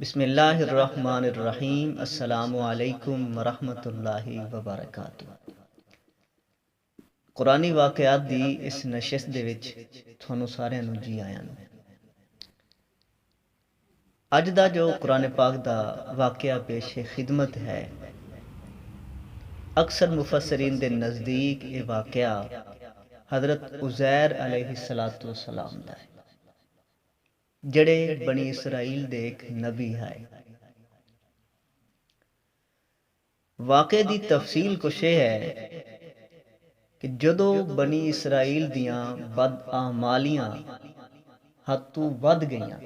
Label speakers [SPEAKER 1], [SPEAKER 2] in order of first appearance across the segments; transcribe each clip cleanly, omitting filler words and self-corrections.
[SPEAKER 1] بسم اللہ الرحمن الرحیم۔ السلام علیکم ورحمۃ اللہ وبرکاتہ۔ قرآنی واقعات دی اس نشست دے وچ تھانوں سارے نوں جی آیاں نوں۔ اج دا جو قرآن پاک دا واقعہ پیش خدمت ہے، اکثر مفسرین دے نزدیک یہ واقعہ حضرت عزیر علیہ السلام دا ہے، جڑے بنی اسرائیل دے ایک نبی ہے۔ واقعے دی تفصیل کچھ یہ ہے کہ جدوں بنی اسرائیل دیاں بد اعمالیاں حد تو ود گئیاں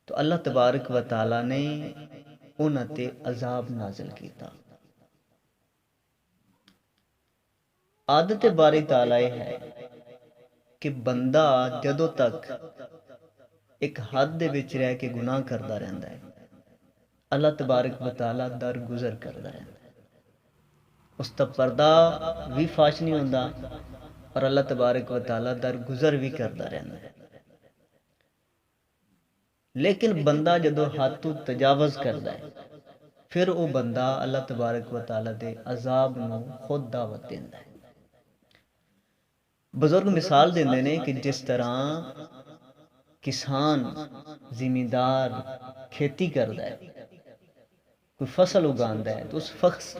[SPEAKER 1] تو اللہ تبارک و تعالی نے انہاں تے عذاب نازل کیتا۔ عادت باری تعالی ہے کہ بندہ جدوں تک ایک حد دے وچ رہ کے گناہ کردا رہندا ہے، اللہ تبارک و تعالی درگزر کردا ہے، اس دا پردہ بھی فاش نہیں ہوندا اور اللہ تبارک و تعالی درگزر بھی کردا رہندا ہے۔ لیکن بندہ جدو حد تو تجاوز کردا ہے، پھر وہ بندہ اللہ تبارک و تعالی دے عذاب نو خود دعوت دیندا ہے۔ بزرگ مثال دیندے نے کہ جس طرح کسان زمیندار کھیتی کردا ہے، کوئی فصل اگاندا ہے تو اس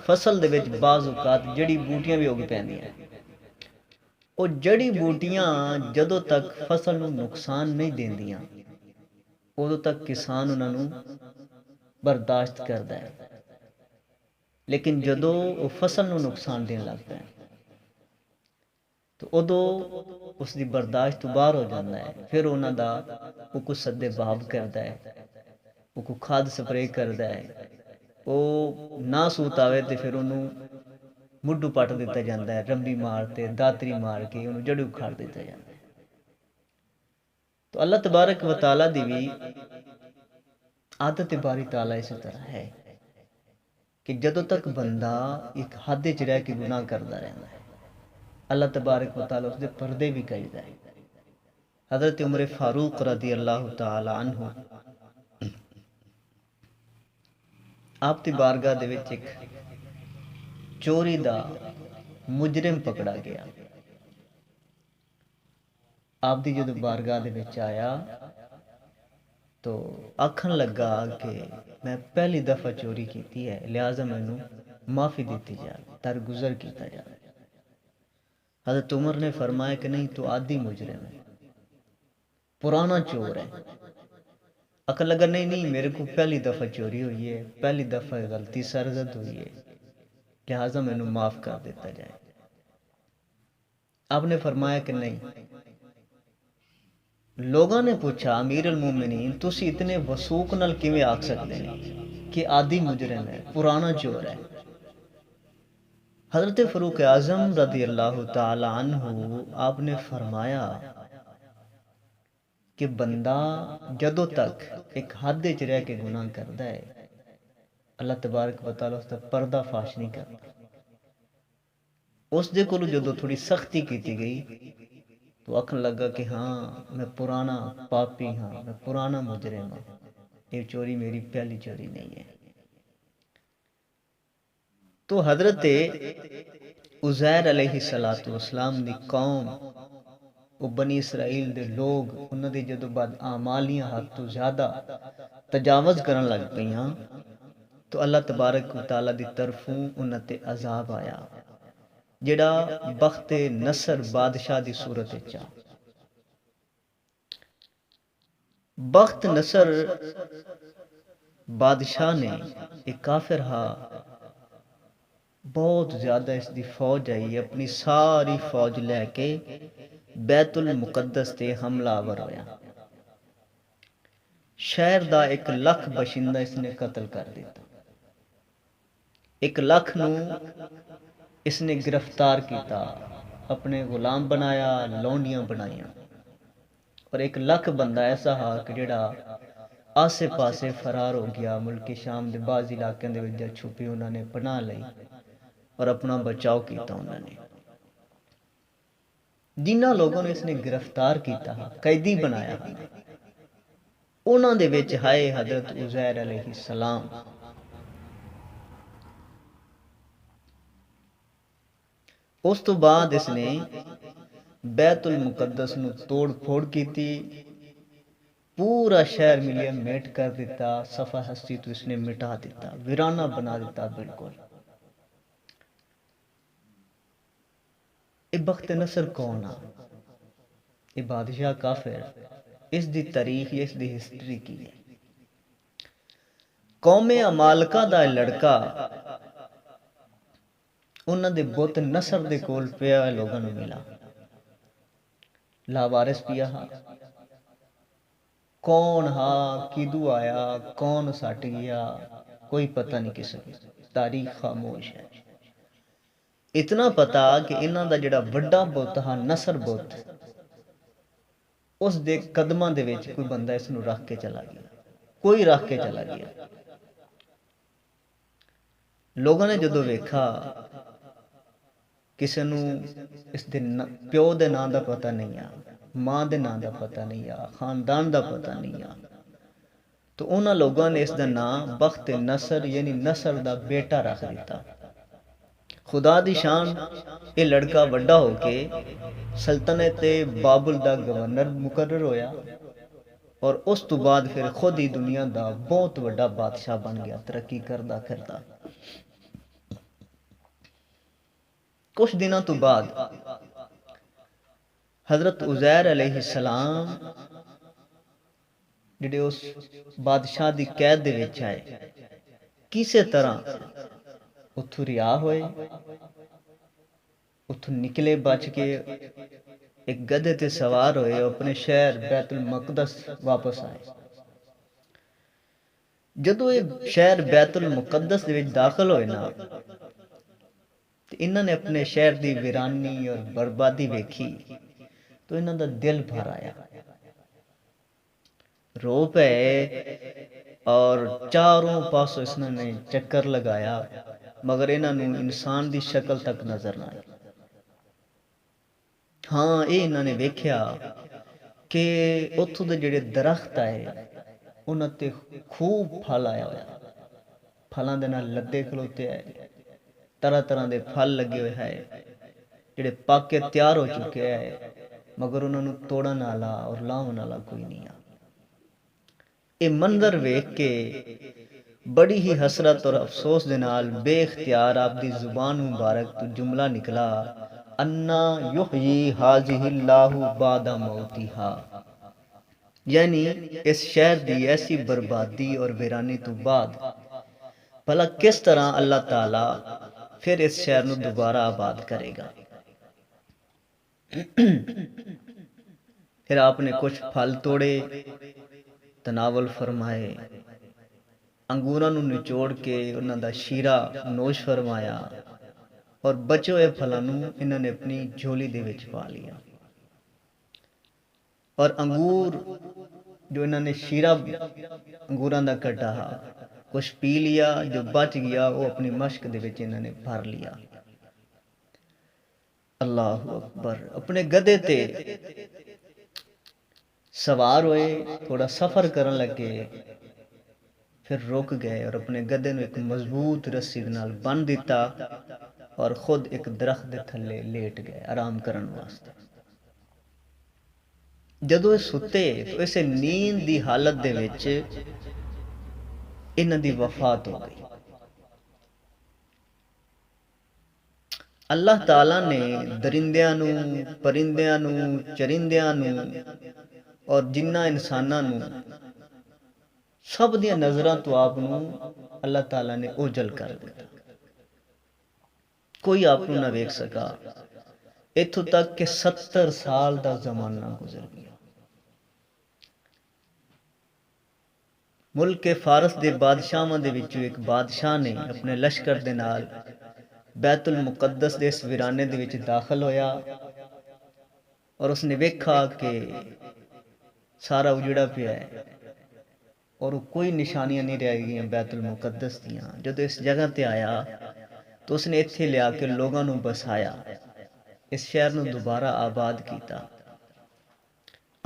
[SPEAKER 1] فصل دے وچ بعض اوقات جڑی بوٹیاں بھی اگ پیندیاں، وہ جڑی بوٹیاں جدوں تک فصل نو نقصان نہیں دیندیاں ادوں تک کسان انہاں نوں برداشت کردا ہے، لیکن جدوں وہ فصل نو نقصان دین لگ پے تو ادو اس دی برداشت تو باہر ہو جاتا ہے، پھر انہاں دا وہ کو سدے باب کردا ہے، وہ کو کھاد سپرے کردا ہے، وہ نہ سوت آوے تے پھر انہوں مڈو پٹ دیتا جاتا ہے، رمبی مار تے داتری مار کے انہوں جڑی اکھاڑ دیتا جاتا ہے۔ تو اللہ تبارک و تعالی دی بھی عادت باری تعالی اسی طرح ہے کہ جدوں تک بندہ ایک حد وچ رہ کے گناہ کردا رہندا ہے، اللہ تبارک و تعالی اس دے پردے بھی کردا ہے۔ حضرت عمر فاروق رضی اللہ تعالی عنہ آپ دی بارگاہ دے وچ ایک چوری دا مجرم پکڑا گیا۔ آپ دی جدوں بارگاہ دے وچ آیا تو آکھن لگا کہ میں پہلی دفعہ چوری کیتی ہے، لہٰذا مینوں معافی دیتی جائے، درگزر کیتا جائے۔ حضرت عمر نے فرمایا کہ نہیں، تو عادی مجرم ہے، پرانا چور ہے۔ آکھن لگا نہیں میرے کو پہلی دفعہ چوری ہوئی ہے، پہلی دفعہ غلطی سرزد ہوئی ہے، لہٰذا مینوں معاف کر دیتا جائے۔ آپ نے فرمایا کہ نہیں۔ لوگوں نے پوچھا امیر المومنین تسی اتنے وثوق نال کیویں آکھ سکتے ہیں کہ عادی مجرم ہے، پرانا چور ہے؟ حضرت فاروق اعظم رضی اللہ تعالی عنہ آپ نے فرمایا کہ بندہ جدوں تک ایک حد وچ رہ کے گناہ کردا ہے، اللہ تبارک و تعالی اس دا پردہ فاش نہیں کرتا۔ اس دے کولوں جدوں تھوڑی سختی کیتی گئی تو آکھن لگا کہ ہاں میں پرانا پاپی ہاں، میں پرانا مجرم ہاں، یہ چوری میری پہلی چوری نہیں ہے۔ تو حضرت عزیر علیہ السلام دی قوم، وہ بنی اسرائیل دے لوگ، انہاں دی جدوں بد اعمالیاں حد تو زیادہ تجاوز کرن لگ پیاں تو اللہ تبارک و تعالی دی طرفوں انہاں تے عذاب آیا، جڑا بخت نصر بادشاہ دی صورت وچ آ۔ بخت نصر بادشاہ نے ایک کافر ہا، بہت زیادہ اس دی فوج آئی، اپنی ساری فوج لے کے بیت المقدس تے حملہ آور ہویا۔ شہر دا 1,00,000 باشندہ اس نے قتل کر دیتا، 1,00,000 نو اس نے گرفتار کیتا، اپنے غلام بنایا، لونڈیاں بنائیاں، اور 1,00,000 بندہ ایسا ہا کہ جڑا آسے پاسے فرار ہو گیا، ملک شام دے بعض علاقے دے وچ چھپی انہوں نے پناہ لئی اور اپنا بچاؤ کیتا۔ انہوں نے جنہ لوگوں نے اس نے گرفتار کیتا، قیدی بنایا، ਉਹਨਾਂ ਦੇ ਵਿੱਚ ਆਏ ਹਜ਼ਰਤ ਉਜ਼ੈਰ ਅਲੈਹਿਸਲਾਮ। ਉਸ ਤੋਂ ਬਾਅਦ ਇਸਨੇ ਬੈਤੁਲ ਮੁਕੱਦਸ ਨੂੰ ਤੋੜ ਫੋੜ ਕੀਤੀ, ਪੂਰਾ ਸ਼ਹਿਰ ਮਿਲਿਆ ਮੇਟ ਕਰ ਦਿੱਤਾ, ਸਫਾ ਹਸਤੀ ਤੋਂ ਇਸਨੇ ਮਿਟਾ ਦਿੱਤਾ, ਵੀਰਾਨਾ ਬਣਾ ਦਿੱਤਾ ਬਿਲਕੁਲ। ਇਹ ਬਖਤ ਨਸਰ ਕੌਣ ਆ? ਇਹ ਬਾਦਸ਼ਾਹ ਕਾਫਿਰ। ਇਸ ਦੀ ਤਾਰੀਖ, ਇਸ ਦੀ ਹਿਸਟਰੀ ਕੀ ਹੈ? ਕੌਮੇ ਅਮਾਲਕਾ ਦਾ ਲੜਕਾ ਉਹਨਾਂ ਦੇ ਬੁੱਤ ਨਸਰ ਦੇ ਕੋਲ ਪਿਆ ਲੋਕਾਂ ਨੂੰ ਮਿਲਾ, ਲਾਵਾਰਿਸ ਪਿਆ ਹਾਂ। ਕੌਣ ਹਾਂ, ਕਿਦੂ ਆਇਆ, ਕੌਣ ਸੱਟ ਗਿਆ, کوئی پتہ نہیں کسی کو، تاریخ خاموش ہے۔ اتنا پتا کہ انہاں دا جڑا وڈا بت ہا نصر بت، اس دے قدماں دے وچ کوئی بندہ اس نو رکھ کے چلا گیا، کوئی رکھ کے چلا گیا۔ لوگوں نے جدو ویکھا کسی نو اس دے پیو دے نام دا پتہ نہیں آ، ماں دے نام دا پتہ نہیں آ، خاندان دا پتہ نہیں آ، تو انہاں لوگوں نے اس دا نام بخت نصر یعنی نصر دا بیٹا رکھ دیتا۔ خدا دی شان، یہ لڑکا وڈا ہو کے سلطنت بابل دا گورنر مقرر ہویا، اور اس تو بعد پھر خود ہی دنیا دا بہت وڈا بادشاہ بن گیا، ترقی کردا کردا۔ کچھ دنوں تو بعد حضرت عزیر علیہ السلام جڑے اس بادشاہ دی قید دے وچ آئے، کسے طرح اتھو رہا ہوئے، اتھو نکلے بچ کے، ایک گدھے تے سوار ہوئے، اپنے شہر بیت المقدس واپس آئے۔ جدو یہ شہر بیت المقدس دے وچ داخل ہوئے نا، انہوں نے اپنے شہر دی ویرانی اور بربادی ویکھی تو انہوں دا دل بھر آیا، رو پے، اور چاروں پاسوں اس نے چکر لگایا، مگر انہوں نے انسان دی شکل تک نظر نہ آئی۔ ہاں یہ انہوں نے ویکھیا کہ اتھو دے جڑے درخت آئے انہوں تے خوب پھل آیا ہویا، پھلاں دے نال لدے کھلوتے آئے، طرح طرح دے پھل لگے ہوئے ہیں جڑے پاک کے تیار ہو چکے ہیں، مگر انہوں نے توڑن والا اور لاؤن والا کوئی نہیں آ۔ یہ منظر ویکھ کے بڑی ہی حسرت اور افسوس دے نال بے اختیار آپ دی زبان مبارک تو جملہ نکلا، انا یحیی ھذہ اللہ بعد موتھا، یعنی اس شہر دی ایسی بربادی اور ویرانی تو بعد بھلا کس طرح اللہ تعالی پھر اس شہر نو دوبارہ آباد کرے گا۔ پھر آپ نے کچھ پھل توڑے، تناول فرمائے، انگوراں نو نچوڑ کے انہاں دا شیرہ نوش فرمایا، اور بچے ہوئے پھلاں نو انہاں نے اپنی جھولی دے وچ پا لیا، اور انگور جو انہاں نے شیرہ انگوراں دا کڈا، کچھ پی لیا، جو بچ گیا وہ اپنی مشک دے وچ انہاں نے بھر لیا۔ اللہ اکبر۔ اپنے گدھے تے سوار ہوئے، تھوڑا سفر کرن لگے، پھر رک گئے اور اپنے گدھے نو ایک مضبوط رسی نال بن دیتا، اور خود ایک درخت دے تھلے لیٹ گئے آرام کرن واسطے۔ جدو یہ ستے تو اسے نیند دی حالت دے وچ انہاں دی وفات ہو گئی۔ اللہ تعالیٰ نے درندیاں نو، پرندیاں نو، چرندیاں نو اور جنہ انساناں نو سب دیاں نظراں تو آپ نو اللہ تعالیٰ نے اوجل کر دیتا، کوئی آپ نو نہ ویکھ سکا، اتھوں تک کہ 70 سال دا زمانہ گزر گیا۔ ملک فارس دے بادشاہاں دے وچوں ایک بادشاہ نے اپنے لشکر دے نال بیت المقدس دے اس ویرانے دے وچ داخل ہویا، اور اس نے ویکھا کہ سارا اجڑا پیا ہے، اور کوئی نشانیاں نہیں رہ گئیں بیت المقدس دیاں۔ جب اس جگہ تے آیا تو اس نے اتھے لیا کے لوگاں نو بسایا، اس شہر نو دوبارہ آباد کیتا۔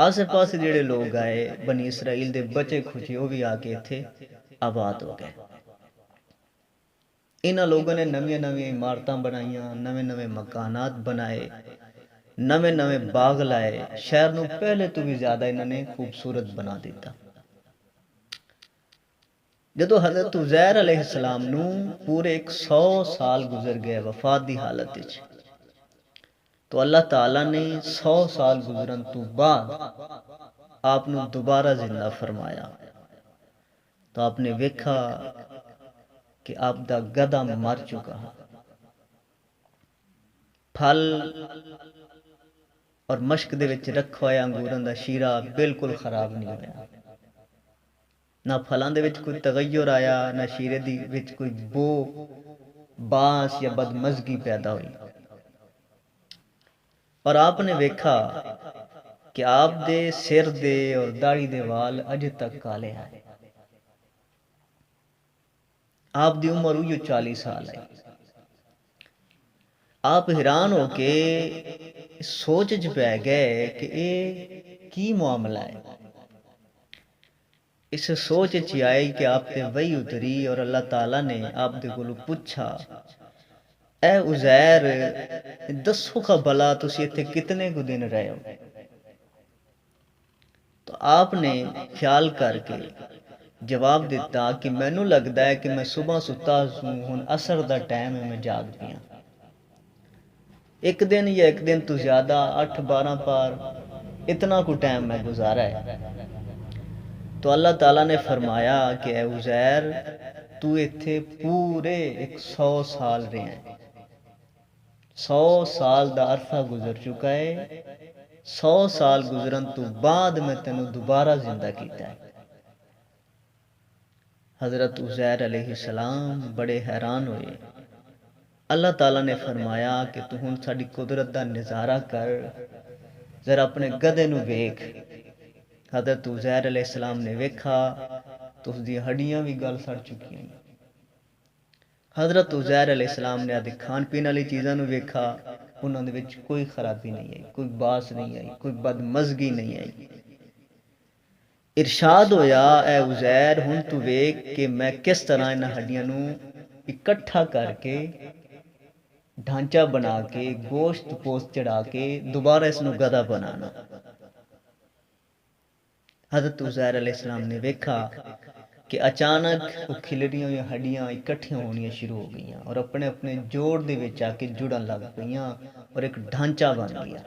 [SPEAKER 1] آسے پاسے جڑے لوگ آئے بنی اسرائیل دے بچے کھچے وہ بھی آ کے اتھے آباد ہو گئے. انہاں لوگوں نے نویں نویں عمارتاں بنائیاں، نویں نویں مکانات بنائے، نویں نویں باغ لائے، شہر نو پہلے تو بھی زیادہ انہوں نے خوبصورت بنا دیتا. جدو حضرت عزیر علیہ السلام نو پورے 100 سال گزر گئے وفات دی حالت وچ، تو اللہ تعالیٰ نے 100 سال گزرن تو بعد آپ نو دوبارہ زندہ فرمایا. تو آپ نے ویکھا کہ آپ دا گدھا مر چکا، پھل اور مشک دے وچ رکھا ہویا انگوراں دا شیرہ بالکل خراب نہیں ہویا، نہ پھلاں دے وچ کوئی تغیر آیا، نہ شیرے دی وچ کوئی بو باس یا بدمزگی پیدا ہوئی. اور آپ نے ویکھا کہ آپ دے سر دے اور داڑھی دے وال اج تک کالے ہیں. آپ دی عمر ہوئی 40 سال ہے. آپ حیران ہو کے سوچ چ پہ گئے کہ اے کی معاملہ ہے. اس سوچ چ آئی کہ آپ تے وحی اتری اور اللہ تعالیٰ نے آپ دے کولوں پوچھا، اے عزیر دسو کا بلا تسی ایتھے کتنے کو دن رہے ہو؟ تو آپ نے خیال کر کے جواب دیتا کہ مینوں لگدا ہے کہ میں صبح ستا ہوں، ہن عصر دا ٹائم ہے، میں جاگ پیا. ایک دن یا ایک دن تو زیادہ 8-12 پار اتنا کو ٹائم میں گزارا ہے. تو اللہ تعالیٰ نے فرمایا کہ اے عزیر تو ایتھے پورے 100 سال رہے ہیں. 100 سال دا عرصہ گزر چکا ہے. 100 سال گزرن تو بعد میں تینوں دوبارہ زندہ کیتا ہے. حضرت عزیر علیہ السلام بڑے حیران ہوئے. اللہ تعالیٰ نے فرمایا کہ تو ہن ساڈی قدرت دا نظارہ کر، ذرا اپنے گدھے نو ویکھ. حضرت عزیر علیہ السلام نے ویکھا تو اس دی ہڈیاں بھی گل سڑ چکی ہیں. حضرت عزیر علیہ السلام نے آدھی کھان پین والی چیزاں نو ویکھا، انہاں دے وچ کوئی خرابی نہیں آئی، کوئی باس نہیں آئی، کوئی بدمزگی نہیں آئی. ارشاد ہویا اے عزیر ہن تو ویکھ کہ میں کس طرح انہاں ہڈیاں نو اکٹھا کر کے ڈھانچہ بنا کے گوشت پوست چڑھا کے دوبارہ اس نو گدھا بنانا. حضرت عزیر علیہ السلام نے ویکھا کہ اچانک وہ کھلڑیاں ہوئی ہڈیاں اکٹھیاں ہونیاں شروع ہو گئیاں اور اپنے اپنے جوڑ دے وچ آ کے جڑن لگ گئیاں اور ایک ڈھانچہ بن گیا.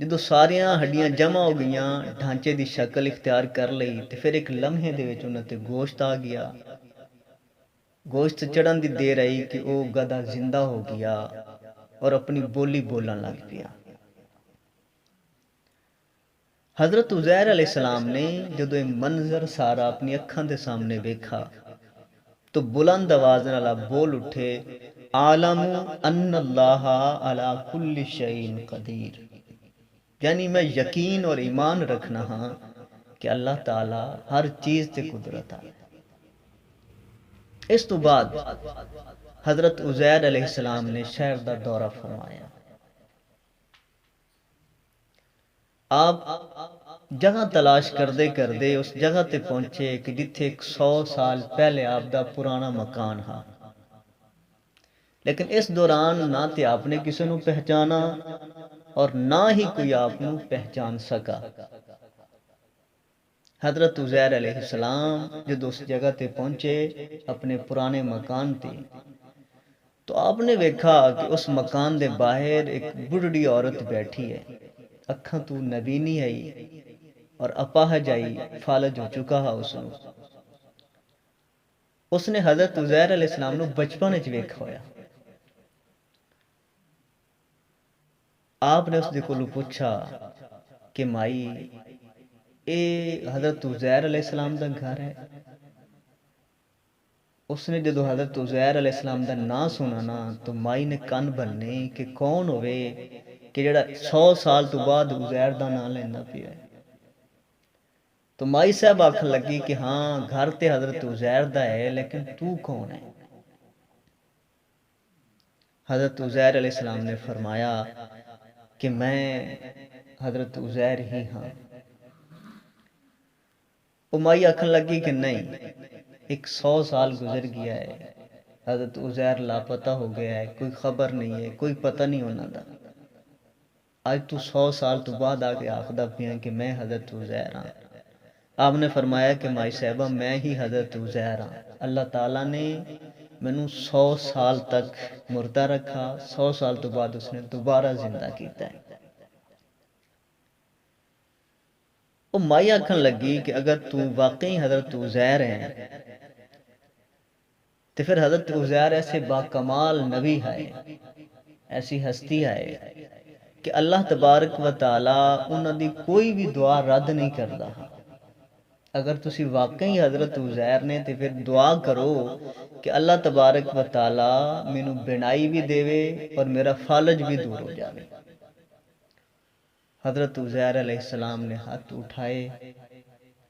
[SPEAKER 1] جدو ساریاں ہڈیاں جمع ہو گئیاں، ڈھانچے دی شکل اختیار کر لئی تے پھر ایک لمحے دے وچ انہاں تے گوشت آ گیا. گوشت چڑھن دی دیر آئی کہ او گدھا زندہ ہو گیا اور اپنی بولی بولن لگ پیا. حضرت عزیر علیہ السلام نے جدو یہ منظر سارا اپنی اکھاں دے سامنے ویکھا تو بلند آواز نال بول اٹھے، عالم ان اللہ علی کل شیء قدیر. یعنی میں یقین اور ایمان رکھنا ہاں کہ اللہ تعالی ہر چیز تے قدرت ہے. اس تو بعد حضرت عزیر علیہ السلام نے شہر دا دورہ فرمایا. آپ جگہ تلاش کردے کردے اس جگہ تے پہنچے کہ جتھے 100 سال پہلے آپ دا پرانا مکان ہا. لیکن اس دوران نہ تے آپ نے کسی نو پہچانا اور نہ ہی کوئی آپ نو پہچان سکا. حضرت عزیر علیہ السلام جب اس جگہ تے پہنچے اپنے پرانے مکان تے، تو آپ نے ویکھا کہ اس مکان دے باہر ایک بڑھڑی عورت بیٹھی ہے. اکھاں تو نبینی آئی اور اپاہج آئی، فالج ہو چکا ہا اس نو. اس نے حضرت عزیر علیہ السلام نو بچپن وچ ویکھا ہویا. آپ نے اس دے کولوں پوچھا کہ مائی اے حضرت عزیر علیہ السلام دا گھر ہے؟ اس نے جدو حضرت عزیر علیہ السلام دا نام سنا نا تو مائی نے کن بننے کہ کون ہوئے کہ جڑا 100 سال تو بعد عزیر دا نام لینا پیا ہے. تو مائی صاحب آکھن لگی کہ ہاں گھر تے حضرت عزیر دا ہے، لیکن تو کون ہے؟ حضرت عزیر علیہ السلام نے فرمایا کہ میں حضرت عزیر ہی ہاں۔ امائی آکھن لگی کہ نہیں، 100 سال گزر گیا ہے، حضرت عزیر لاپتہ ہو گیا ہے، کوئی خبر نہیں ہے، کوئی پتہ نہیں ہونا دا۔ آج تو 100 سال تو بعد آ کے آخدہ پیا کہ میں حضرت عزیر ہاں۔ آپ نے فرمایا کہ مائی صاحبہ میں ہی حضرت عزیر ہاں۔ اللہ تعالیٰ نے مینوں 100 سال تک مردہ رکھا، 100 سال تو بعد اس نے دوبارہ زندہ کیتا ہے۔ وہ مائی آکھن لگی کہ اگر تو واقعی حضرت عزیر ہیں تو پھر حضرت عزیر ایسے باکمال نبی ہے، ایسی ہستی ہے کہ اللہ تبارک و تعالی انہاں دی کوئی بھی دعا رد نہیں کردا۔ اگر تسی واقعی حضرت عزیر نے تو پھر دعا کرو کہ اللہ تبارک و تعالی مینوں بینائی بھی دے اور میرا فالج بھی دور ہو جائے۔ حضرت عزیر علیہ السلام نے ہاتھ اٹھائے،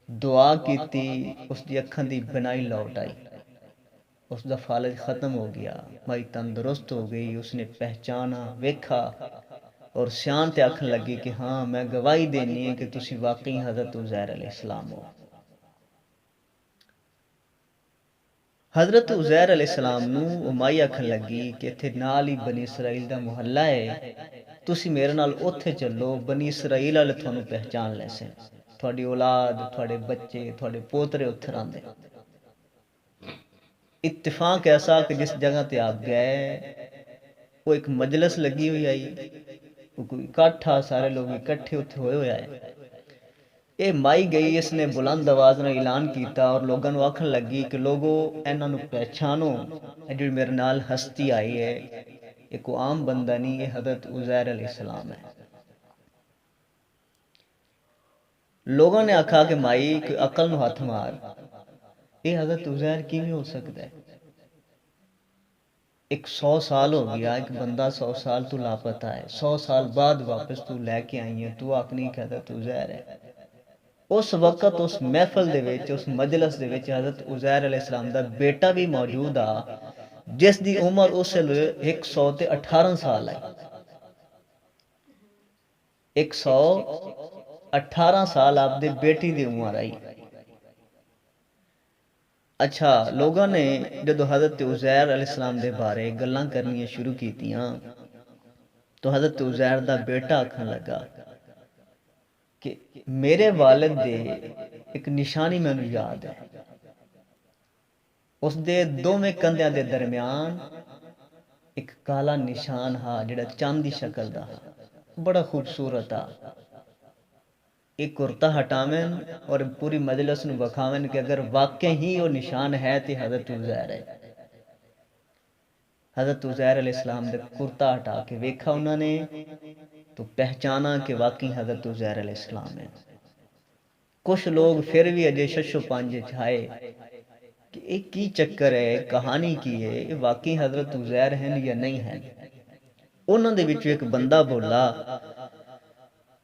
[SPEAKER 1] دعا کیتی، اس دی اکھاں دی بینائی لوٹ آئی، اس دا فالج ختم ہو گیا، مائی تندرست ہو گئی، اس نے پہچانا، ویکھا اور سیان تے آکھن لگی کہ ہاں میں گواہی دینی ہے کہ تسی واقعی حضرت عزیر علیہ السلام ہو۔ حضرت عزیر علیہ السلام نو امائی آکھن لگی کہ اتھے نال ہی بنی اسرائیل دا محلہ ہے، تسی میرے نال اوتھے چلو، بنی اسرائیل والے تھانوں پہچان لے سن، تھوڑی اولاد، تھوڑے بچے، تھوڑے پوترے اتھے رہندے۔ اتفاق ایسا کہ جس جگہ تے آپ گئے وہ ایک مجلس لگی ہوئی آئی، وہ کوئی اکٹھا، سارے لوگ اکٹھے اتھے ہوئے ہوئے آئے۔ اے مائی گئی، اس نے بلند آواز نے اعلان کیتا اور لوگوں نو آکھن لگی کہ لوگو انہاں نو پہچانو، اے جو میرے نال ہستی آئی ہے یہ کوئی عام بندہ نہیں، یہ حضرت عزیر علیہ السلام ہے۔ لوگوں نے آکھا کہ مائی کوئی عقل نو ہاتھ مار، یہ حضرت عزیر کیویں ہو سکتا ہے؟ 100 سال ہو گیا، ایک بندہ 100 سال تو لاپتہ ہے، 100 سال بعد واپس تو لے کے آئی ہے، تو اپنی کہ حضرت عزیر ہے۔ اس وقت اس محفل دے وچ، اس مجلس دے وچ حضرت عزیر علیہ السلام دا بیٹا بھی موجود آ، جس دی عمر اس لئے 118 سال ہے۔ 118 سال آپ دے بیٹی دی عمر آئی۔ اچھا، لوگوں نے جدو حضرت عزیر علیہ السلام دے بارے گلاں کرنی شروع کیتیاں تو حضرت عزیر دا بیٹا آکھن لگا کہ میرے والد دے ایک نشانی میں یاد ہے، اس دے دو میں کندیاں دے درمیان ایک کالا نشان ہا جڑا چاند دی شکل دا ہا، بڑا خوبصورت آ۔ ایک کرتا ہٹاویں اور پوری مجلس نو بکھاویں کہ اگر واقعی ہی وہ نشان ہے تو حضرت عزیر ہے۔ حضرت عزیر علیہ السلام دے کرتا ہٹا کے ویکھا انہوں نے تو پہچانا کہ واقعی حضرت عزیر علیہ السلام ہے۔ کچھ لوگ پھر بھی اجے ششو پانجے چھائے کہ ایک کی چکر ہے، کہانی کی ہے، یہ واقعی حضرت عزیر ہیں یا نہیں ہیں۔ انہوں نے بچو ایک بندہ بولا،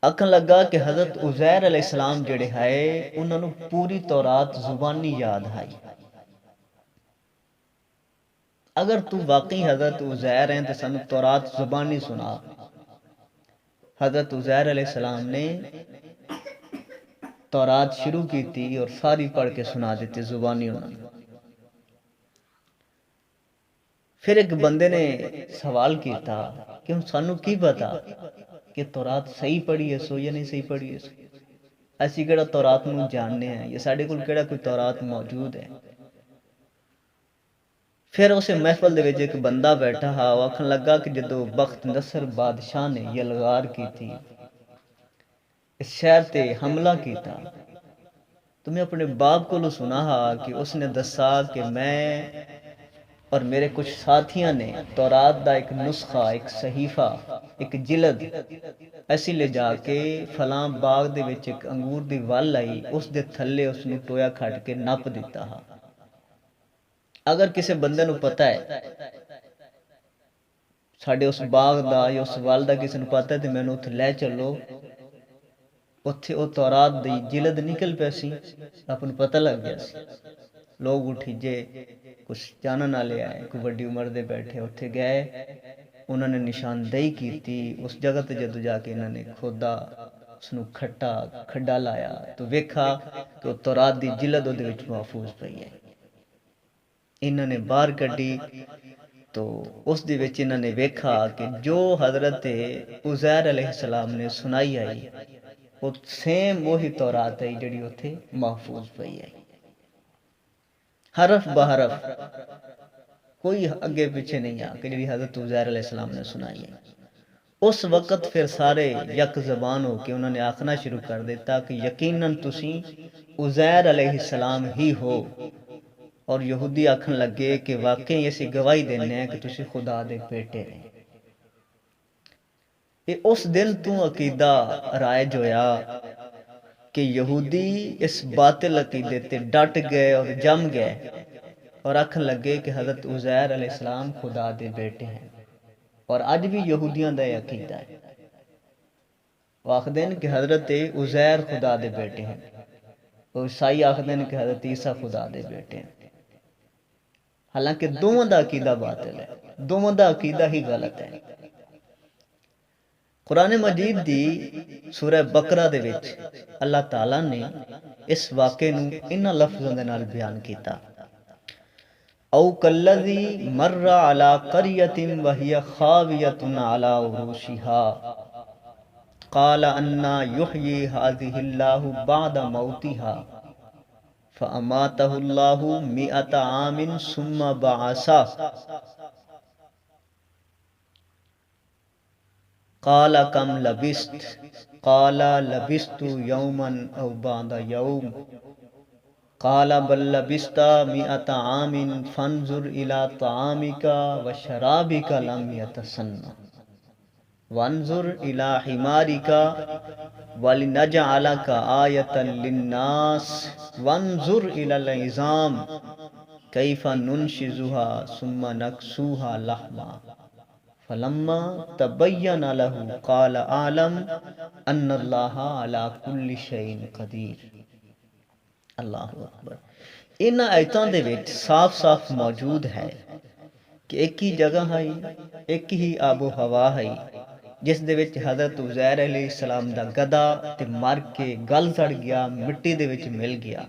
[SPEAKER 1] اکھن لگا کہ حضرت عزیر علیہ السلام جڑے ہائے انہوں نے پوری تورات زبانی یاد آئی۔ اگر تو واقعی حضرت عزیر ہیں تو سن تورات زبانی سنا۔ حضرت عزیر علیہ السلام نے تورات شروع کی تھی اور ساری پڑھ کے سنا دیتی زبانی انہوں نے۔ پھر ایک بندے نے سوال کیتا کہ ہم سانو کی پتا کہ تورات صحیح پڑھی ہے سو یا نہیں صحیح پڑھی ہے سو، ایسی کیڑا تورات نو جاننے ہیں، یہ ساڑھے کل کیڑا کوئی تورات موجود ہے۔ پھر اسے محفل دے وچ ایک بندہ بیٹھا ہا، وہ آکھن لگا کہ جدو بخت نصر بادشاہ نے یلغار کی تھی، اس شہر تے حملہ کیتا، تمہیں اپنے باپ کو لو سنا ہا کہ اس نے دسا کہ میں اور میرے کچھ ساتھیاں نے تورات دا ایک نسخہ، ایک صحیفہ، ایک جلد ایسی لے جا کے فلاں باغ دے وچ ایک انگور دی وال آئی، اس دے تھلے اس نے ٹویا کھٹ کے نپ دیتا ہا۔ اگر کسی بندے نو پتہ ہے ساڑھے اس باغ دا یا اس وال دا کسی نو پتہ ہے تو میں نو اتھے لے چلو، اتھے او تورات دی جلد نکل پیسی، اپن پتہ لگ گیا سی۔ لوگ اٹھی جے، کچھ جانن والے آئے، کوئی بڑی عمر دے بیٹھے اتھے گئے، انہوں نے نشاندہی کی تھی، اس جگہ تے جدو جا کے انہوں نے کھودا اس نو کھٹا کھڈا لایا تو ویکھا کہ وہ تورات دی جلد دے وچ محفوظ پئی ہے. انہوں نے باہر کڈی تو اس دے وچ انہوں نے ویکھا کہ جو حضرت عزیر علیہ السلام نے سنائی آئی وہ سیم وہی تورات ہے جڑی اتھے محفوظ پئی ہے. حرف بحرف کوئی اگے پیچھے نہیں آ کہ جڑی حضرت عزیر علیہ السلام نے سنائی ہے. اس وقت پھر سارے یک زبان ہو کے انہوں نے آخنا شروع کر دیتا کہ یقیناً تسی عزیر علیہ السلام ہی ہو. اور یہودی آکھن لگے کہ واقعی اسی گواہی دینے ہیں کہ تسی خدا دے بیٹے ہیں. یہ اس دن تو عقیدہ رائج ہویا کہ یہودی اس باطل عقیدے تے ڈٹ گئے اور جم گئے اور آکھن لگے کہ حضرت عزیر علیہ السلام خدا دے بیٹے ہیں. اور اج بھی یہودیاں دا یہ عقیدہ ہے. وہ آخدیں کہ حضرت عزیر خدا دے بیٹے ہیں، اور عیسائی آخدیں کہ حضرت عیسیٰ خدا دے بیٹے ہیں. حالانکہ دونوں دا عقیدہ باطل ہے، دونوں دا عقیدہ ہی غلط ہے. قرآن مجید دی سورہ بقرہ دے وچ اللہ تعالیٰ نے اس واقعے نو انہاں لفظاں دے نال بیان کیتا. او کالذی مر علی قریۃ وہی خاویۃ علی عروشها قال انا یحیی هذه اللہ بعد موتها فاماتہ اللہ مئۃ عام ثم بعثہ قال کم لبست قال لبست یوما او بعد یوم قال بل لبست مئۃ عام فانظر الى طعامک وشرابک لم یتسنہ وانظر الى حمارک ولنجعلک آیۃ للناس وانظر الى العظام کیف ننشزها ثم نکسوها لحما فلما تبین له قال اعلم ان اللہ علی کل شیء قدیر. اللہ اکبر. ان آیتاں دے وچ صاف صاف موجود ہے کہ ایک ہی جگہ ہے، ایک ہی آب و ہوا ہے جس دے وچ حضرت عزیر علیہ السلام دا گدا تے مر کے گل سڑ گیا، مٹی دے وچ مل گیا،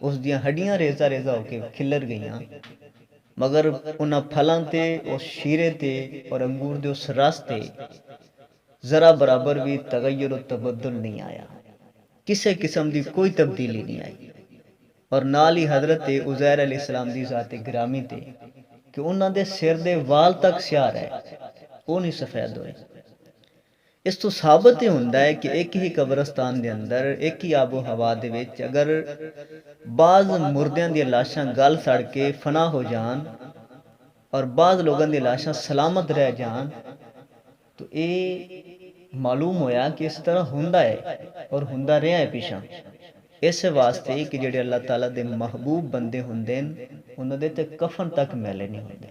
[SPEAKER 1] اس دیاں ہڈیاں ریزہ ریزہ ہو کے کھلر گئیاں، مگر انہاں پھلاں تے اس شیرے تے اور انگور دے اس رس تے ذرا برابر بھی تغیر و تبدل نہیں آیا، کسے قسم دی کوئی تبدیلی نہیں آئی. اور نال ہی حضرت عزیر علیہ السلام دی ذات گرامی تے کہ انہاں دے سر دے وال تک سیاہ رہے، وہ نہیں سفید ہوئے. اس تو ثابت ہی ہوندا ہے کہ ایک ہی قبرستان دے اندر ایک ہی آب و ہوا دے وچ اگر بعض مردیاں دی لاشاں گل سڑ کے فنا ہو جان اور بعض لوگاں دی لاشاں سلامت رہ جان تو اے معلوم ہویا کہ اس طرح ہوندا ہے اور ہوندا رہا ہے پیشاں. اس واسطے کہ جڑے اللہ تعالیٰ دے محبوب بندے ہوندے انہاں دے تے کفن تک میلے نہیں ہوندے.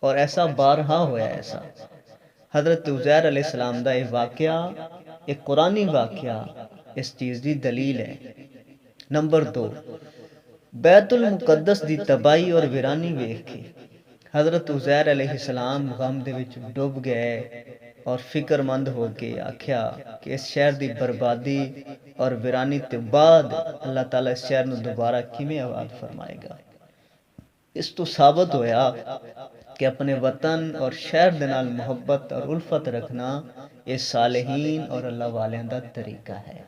[SPEAKER 1] اور ایسا بارہا ہویا ایسا. حضرت عزیر علیہ السلام دا یہ واقعہ ایک قرآنی واقعہ اس چیز دی دلیل ہے. نمبر 2، بیت المقدس دی تباہی اور ویرانی ویکھ کے حضرت عزیر علیہ السلام غم دے وچ ڈوب گئے اور فکر مند ہو کے آکھیا کہ اس شہر دی بربادی اور ویرانی تے بعد اللہ تعالیٰ اس شہر نو دوبارہ کیویں آباد فرمائے گا. اس تو ثابت ہویا کہ اپنے وطن اور شہر دے نال محبت اور الفت رکھنا یہ صالحین اور اللہ والیاں دا طریقہ ہے.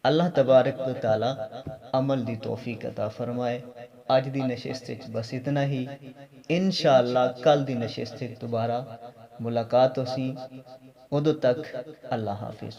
[SPEAKER 1] اللہ تبارک و تعالی عمل دی توفیق عطا فرمائے. آج دی نشست وچ بس اتنا ہی. انشاءاللہ کل دی نشست وچ دوبارہ ملاقات ہوسی. ادو تک اللہ حافظ.